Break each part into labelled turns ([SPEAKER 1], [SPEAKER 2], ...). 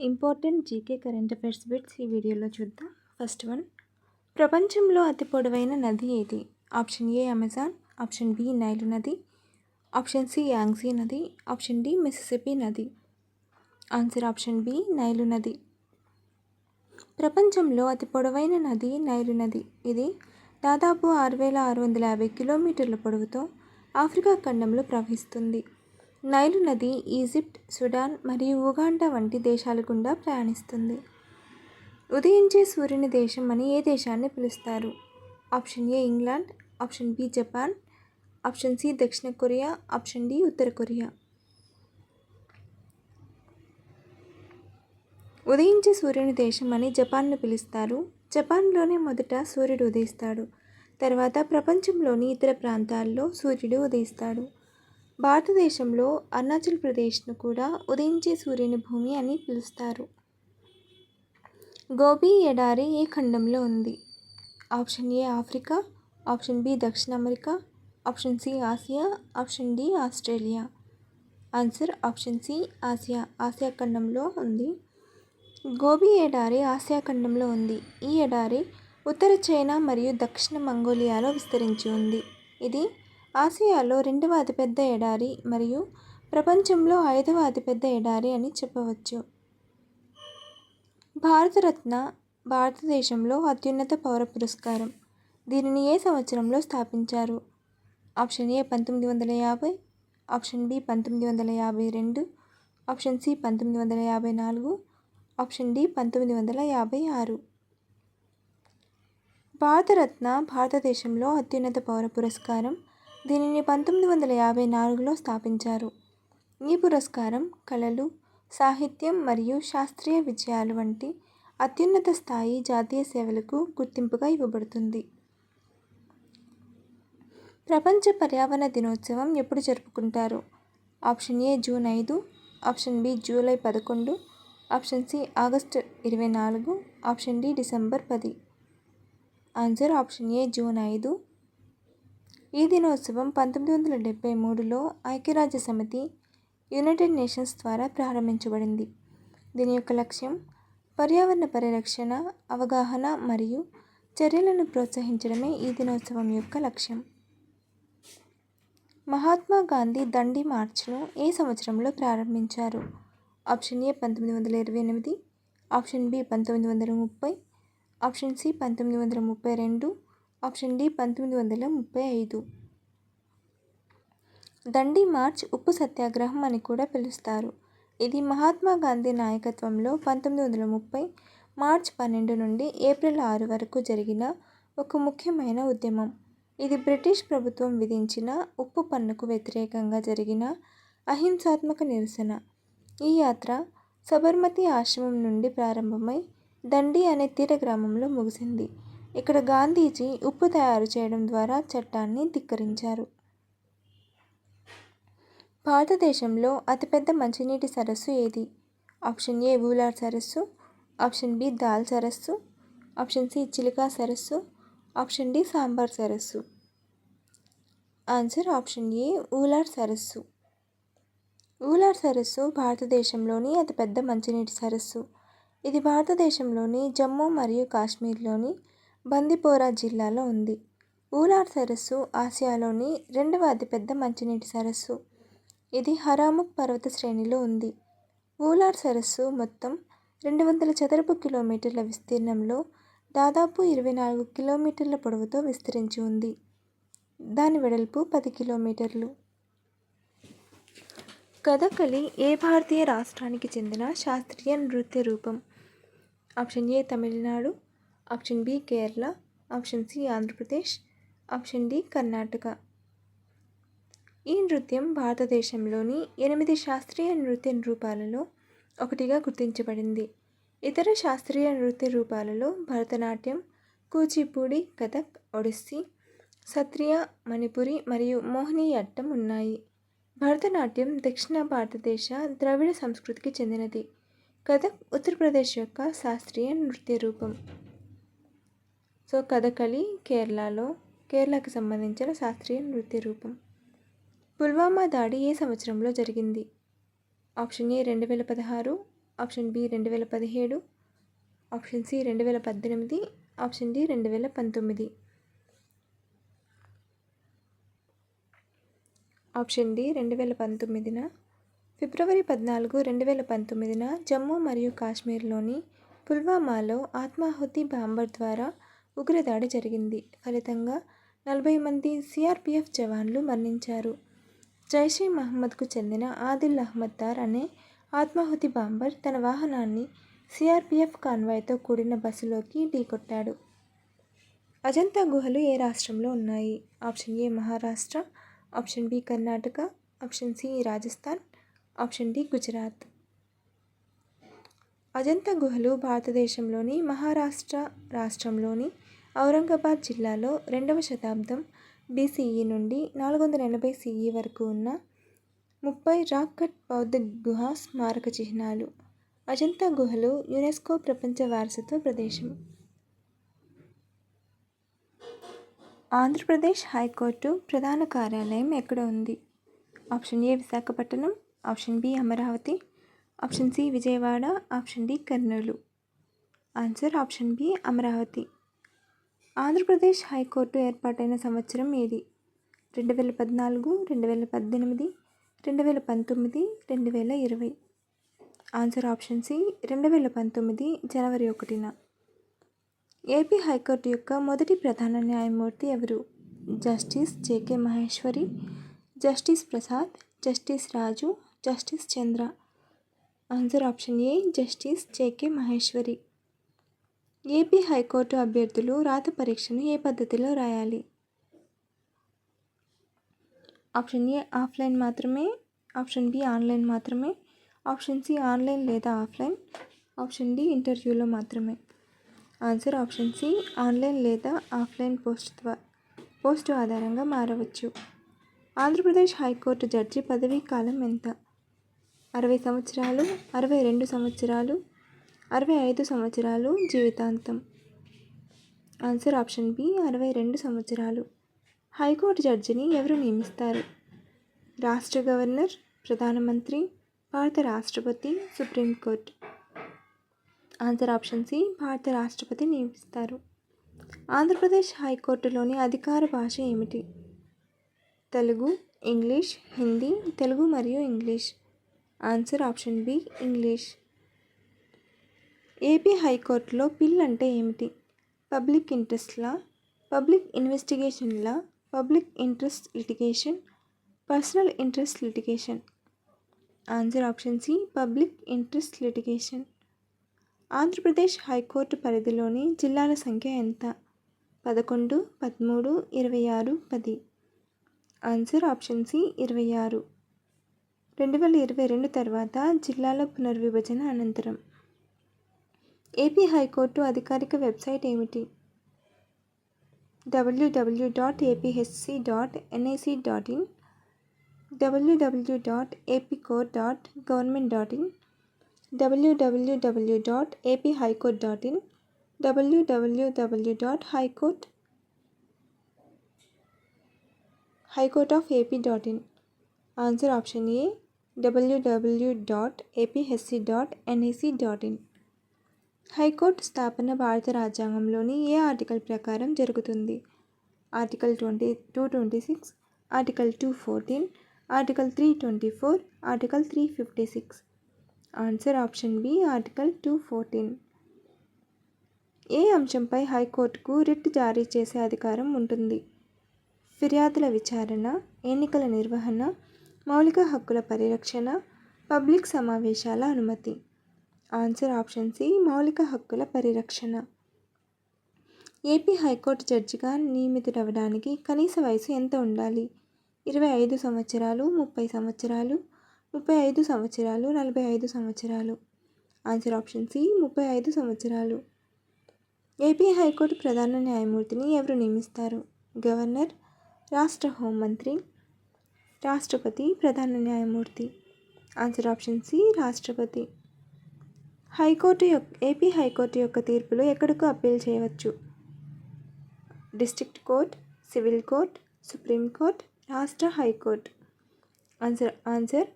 [SPEAKER 1] Important GK current affairs bits ఈ వీడియోలో చూద్దాం. ఫస్ట్ వన్, ప్రపంచంలో అతి పొడవైన నది ఏది? Option A Amazon, option B Nile నది, ఆప్షన్ సి యాంగ్జీ నది, ఆప్షన్ డి మిసిసిపి నది. ఆన్సర్ ఆప్షన్ బి నైలు నది. ప్రపంచంలో అతి పొడవైన నది నైలు నది. ఇది దాదాపు 6,650 కిలోమీటర్ల పొడవుతో ఆఫ్రికా ఖండంలో ప్రవహిస్తుంది. నైలు నది ఈజిప్ట్, సుడాన్ మరియు ఉగాండా వంటి దేశాల గుండా ప్రయాణిస్తుంది. ఉదయించే సూర్యుని దేశం అని ఏ దేశాన్ని పిలుస్తారు? Option A England, option B Japan, option C దక్షిణ కొరియా, ఆప్షన్ డి ఉత్తర కొరియా. ఉదయించే సూర్యుని దేశం అని జపాన్ను పిలుస్తారు. జపాన్లోనే మొదట సూర్యుడు ఉదయిస్తాడు. తర్వాత ప్రపంచంలోని ఇతర ప్రాంతాల్లో సూర్యుడు ఉదయిస్తాడు. భారతదేశంలో అరుణాచల్ ప్రదేశ్ను కూడా ఉదయించే సూర్యుని భూమి అని పిలుస్తారు. గోబీ ఎడారి ఏ ఖండంలో ఉంది? Option A Africa, option B దక్షిణ America, option C Asia, option D Australia. Answer option C Asia. Asia ఖండంలో ఉంది. గోబీ ఎడారి ఆసియా ఖండంలో ఉంది. ఈ ఎడారి ఉత్తర చైనా మరియు దక్షిణ మంగోలియాలో విస్తరించి ఉంది. ఇది ఆసియాలో 2వ అతిపెద్ద ఎడారి మరియు ప్రపంచంలో 5వ అతిపెద్ద ఎడారి అని చెప్పవచ్చు. భారతరత్న భారతదేశంలో అత్యున్నత పౌర పురస్కారం. దీనిని ఏ సంవత్సరంలో స్థాపించారు? Option A 1950, option B 1952, option C 1954, option D 1956. Bharat Ratna భారతదేశంలో అత్యున్నత పౌర పురస్కారం. దీనిని 1954లో స్థాపించారు. ఈ పురస్కారం కళలు, సాహిత్యం మరియు శాస్త్రీయ విజయాలు వంటి అత్యున్నత స్థాయి జాతీయ సేవలకు గుర్తింపుగా ఇవ్వబడుతుంది. ప్రపంచ పర్యావరణ దినోత్సవం ఎప్పుడు జరుపుకుంటారు? Option A June 5, option B July 11, option C August 24, option D December 10. Answer option A June 5. ఈ దినోత్సవం 1973లో ఐక్యరాజ్య సమితి యునైటెడ్ నేషన్స్ ద్వారా ప్రారంభించబడింది. దీని యొక్క లక్ష్యం పర్యావరణ పరిరక్షణ, అవగాహన మరియు చర్యలను ప్రోత్సహించడమే ఈ దినోత్సవం యొక్క లక్ష్యం. మహాత్మా గాంధీ దండి మార్చ్ను ఏ సంవత్సరంలో ప్రారంభించారు? Option A 1928, option B 1930, option C 1932, option D 1935. Dandi march ఉప్పు సత్యాగ్రహం అని కూడా పిలుస్తారు. ఇది మహాత్మా గాంధీ నాయకత్వంలో 1930 మార్చ్ 12 నుండి ఏప్రిల్ 6 వరకు జరిగిన ఒక ముఖ్యమైన ఉద్యమం. ఇది బ్రిటిష్ ప్రభుత్వం విధించిన ఉప్పు పన్నుకు వ్యతిరేకంగా జరిగిన అహింసాత్మక నిరసన. ఈ యాత్ర సబర్మతి ఆశ్రమం నుండి ప్రారంభమై దండి అనే తీర గ్రామంలో ముగిసింది. ఇక్కడ గాంధీజీ ఉప్పు తయారు చేయడం ద్వారా చట్టాన్ని ధిక్కరించారు. భారతదేశంలో అతిపెద్ద మంచినీటి సరస్సు ఏది? ఆప్షన్ ఏ ఊలార్ సరస్సు, ఆప్షన్ బి దాల్ సరస్సు, ఆప్షన్ సి చిలికా సరస్సు, ఆప్షన్ డి సాంబార్ సరస్సు. ఆన్సర్ ఆప్షన్ ఏ ఊలార్ సరస్సు. ఊలార్ సరస్సు భారతదేశంలోని అతిపెద్ద మంచినీటి సరస్సు. ఇది భారతదేశంలోని జమ్మూ మరియు కాశ్మీర్లోని బందిపోరా జిల్లాలో ఉంది. ఊలార్ సరస్సు ఆసియాలోని 2వ అతిపెద్ద మంచినీటి సరస్సు. ఇది హరాముక్ పర్వత శ్రేణిలో ఉంది. ఊలార్ సరస్సు మొత్తం 200 చదరపు కిలోమీటర్ల విస్తీర్ణంలో దాదాపు 24 కిలోమీటర్ల పొడవుతో విస్తరించి ఉంది. దాని వెడల్పు 10 కిలోమీటర్లు. కథకళి ఏ భారతీయ రాష్ట్రానికి చెందిన శాస్త్రీయ నృత్య రూపం? Option A Tamil Nadu, option B Kerala, option C Andhra Pradesh, option D Karnataka. ఈ నృత్యం భారతదేశంలోని 8 శాస్త్రీయ నృత్య రూపాలలో ఒకటిగా గుర్తించబడింది. ఇతర శాస్త్రీయ నృత్య రూపాలలో భరతనాట్యం, కూచిపూడి, కథక్, ఒడిస్సీ, సత్రియ, మణిపురి మరియు మోహినియట్టం ఉన్నాయి. భరతనాట్యం దక్షిణ భారతదేశ ద్రవిడ సంస్కృతికి చెందినది. కథక్ ఉత్తరప్రదేశ్ యొక్క శాస్త్రీయ నృత్య రూపం. సో కథకళి కేరళకు సంబంధించిన శాస్త్రీయ నృత్య రూపం. పుల్వామా దాడి ఏ సంవత్సరంలో జరిగింది? Option A 2016, option B 2017, option C 2018, option D 2019. Option D 2019న ఫిబ్రవరి 14, 2019న జమ్మూ మరియు కాశ్మీర్లోని పుల్వామాలో ఆత్మాహుతి బాంబర్ ద్వారా ఉగ్రదాడి జరిగింది. ఫలితంగా 40 మంది సిఆర్పిఎఫ్ జవాన్లు మరణించారు. జైషే మహమ్మద్కు చెందిన ఆదిల్ అహ్మద్ దార్ అనే ఆత్మాహుతి బాంబర్ తన వాహనాన్ని సిఆర్పిఎఫ్ కాన్వాయ్తో కూడిన బస్సులోకి ఢీకొట్టాడు. అజంతా గుహలు ఏ రాష్ట్రంలో ఉన్నాయి? Option A Maharashtra, option B Karnataka, option C Rajasthan, option D Gujarat. Ajanta గుహలు భారతదేశంలోని మహారాష్ట్ర రాష్ట్రంలోని ఔరంగాబాద్ జిల్లాలో 2వ శతాబ్దం బీసీఈ నుండి 480 CE వరకు ఉన్న 30 రాక్ కట్ బౌద్ధ గుహ స్మారక చిహ్నాలు. అజంతా గుహలు యునెస్కో ప్రపంచ వారసత్వ ప్రదేశం. ఆంధ్రప్రదేశ్ హైకోర్టు ప్రధాన కార్యాలయం ఎక్కడ ఉంది? Option A Visakhapatnam, option B Amaravati, option C Vijayawada, option D Kurnool. Answer option B Amaravati. Andhra Pradesh high court ఏర్పాటైన సంవత్సరం ఏది? 2014, 2018, 2019, 2020. ఆన్సర్ ఆప్షన్ సి 2019 జనవరి 1న. ఏపీ హైకోర్టు యొక్క మొదటి ప్రధాన న్యాయమూర్తి ఎవరు? Justice JK Maheshwari, justice Prasad, justice Raju, justice Chandra. Answer option A justice JK Maheshwari. AP high court అభ్యర్థులు రాత పరీక్షను ఏ పద్ధతిలో రాయాలి? ఆప్షన్ ఏ ఆఫ్లైన్ మాత్రమే, ఆప్షన్ బి ఆన్లైన్ మాత్రమే, ఆప్షన్ సి ఆన్లైన్ లేదా ఆఫ్లైన్, ఆప్షన్ డి ఇంటర్వ్యూలో మాత్రమే. ఆన్సర్ ఆప్షన్ సి ఆన్లైన్ లేదా ఆఫ్లైన్ పోస్టు ఆధారంగా మారవచ్చు. ఆంధ్రప్రదేశ్ హైకోర్టు జడ్జి పదవీ కాలం ఎంత? 60 సంవత్సరాలు, 62 సంవత్సరాలు, 65 సంవత్సరాలు, జీవితాంతం. ఆన్సర్ ఆప్షన్ బి 62 సంవత్సరాలు. హైకోర్టు జడ్జిని ఎవరు నియమిస్తారు? రాష్ట్ర గవర్నర్, ప్రధానమంత్రి, భారత రాష్ట్రపతి, సుప్రీంకోర్టు. ఆన్సర్ ఆప్షన్ సి భారత రాష్ట్రపతి నియమిస్తారు. ఆంధ్రప్రదేశ్ హైకోర్టులోని అధికార భాష ఏమిటి? తెలుగు, ఇంగ్లీష్, హిందీ, తెలుగు మరియు English. Answer option B English. AP హైకోర్టులో పిల్ అంటే ఏమిటి? Public interest law, public investigation law, public interest litigation, personal interest litigation. Answer option C public interest litigation. Andhra Pradesh high court పరిధిలోని జిల్లాల సంఖ్య ఎంత? 11, 13, 26, 10. Answer option C 26. 2022 తర్వాత జిల్లాల పునర్విభజన అనంతరం. ఏపీ హైకోర్టు అధికారిక వెబ్సైట్ ఏమిటి? www.apsc.nic.in, www.apcourt.government.in, www.aphighcourt.in, www.highcourt.ap.in. Answer option ఏ www.apsc.nic.in. హైకోర్టు స్థాపన భారత రాజ్యాంగంలోని ఏ ఆర్టికల్ ప్రకారం జరుగుతుంది? Article 226, article 214, article 324, article 356. Answer option B article 214. ఏ అంశంపై హైకోర్టుకు రిట్ జారీ చేసే అధికారం ఉంటుంది? ఫిర్యాదుల విచారణ, ఎన్నికల నిర్వహణ, మౌలిక హక్కుల పరిరక్షణ, పబ్లిక్ సమావేశాల అనుమతి. ఆన్సర్ ఆప్షన్ సి మౌలిక హక్కుల పరిరక్షణ. ఏపీ హైకోర్టు జడ్జిగా నియమితుడవడానికి కనీస వయసు ఎంత ఉండాలి? 25 సంవత్సరాలు, 30 సంవత్సరాలు, 35 సంవత్సరాలు, 45 సంవత్సరాలు. ఆన్సర్ ఆప్షన్ సి 35 సంవత్సరాలు. ఏపీ హైకోర్టు ప్రధాన న్యాయమూర్తిని ఎవరు నియమిస్తారు? గవర్నర్, రాష్ట్ర హోంమంత్రి, రాష్ట్రపతి, ప్రధాన న్యాయమూర్తి. ఆన్సర్ ఆప్షన్ సి రాష్ట్రపతి. ఏపీ హైకోర్టు యొక్క తీర్పులు ఎక్కడకు అప్పీల్ చేయవచ్చు? District court, civil court, supreme court, రాష్ట్ర high court. Answer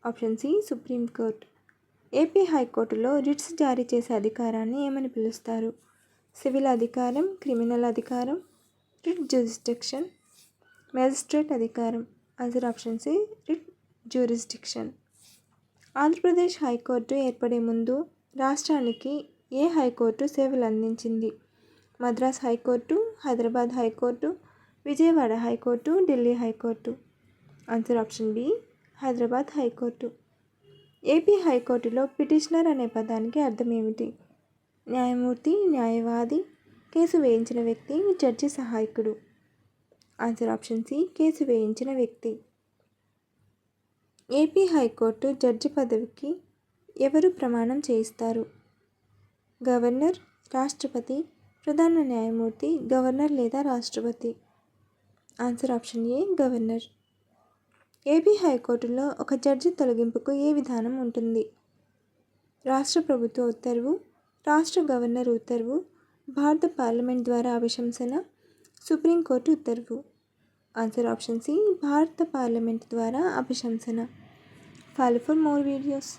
[SPEAKER 1] option C supreme court. AP హైకోర్టులో రిట్స్ జారీ చేసే అధికారాన్ని ఏమని పిలుస్తారు? సివిల్ అధికారం, క్రిమినల్ అధికారం, రిట్ జ్యూరిస్డిక్షన్, మేజిస్ట్రేట్ అధికారం. Answer option C, writ jurisdiction. Andhra Pradesh high court ఏర్పడే ముందు రాష్ట్రానికి ఏ హైకోర్టు సేవలు అందించింది? Madras high court, Hyderabad high court, Vijayawada high court, Delhi high court. Answer option B, Hyderabad high court. AP హైకోర్టులో పిటిషనర్ అనే పదానికి అర్థం ఏమిటి? న్యాయమూర్తి, న్యాయవాది, కేసు వేయించిన వ్యక్తి, జడ్జి సహాయకుడు. ఆన్సర్ ఆప్షన్ సి, కేసు వేయించిన వ్యక్తి. ఏపీ హైకోర్టు జడ్జి పదవికి ఎవరు ప్రమాణం చేయిస్తారు? గవర్నర్, రాష్ట్రపతి, ప్రధాన న్యాయమూర్తి, గవర్నర్ లేదా రాష్ట్రపతి. ఆన్సర్ ఆప్షన్ ఏ, గవర్నర్. ఏపీ హైకోర్టులో ఒక జడ్జి తొలగింపుకు ఏ విధానం ఉంటుంది? రాష్ట్ర ప్రభుత్వ ఉత్తర్వు, రాష్ట్ర గవర్నర్ ఉత్తర్వు, భారత పార్లమెంట్ ద్వారా అభిశంసన, సుప్రీంకోర్టు ఉత్తర్వు. ఆన్సర్ ఆప్షన్ సి, భారత పార్లమెంట్ ద్వారా అభిశంసన. Follow for more videos.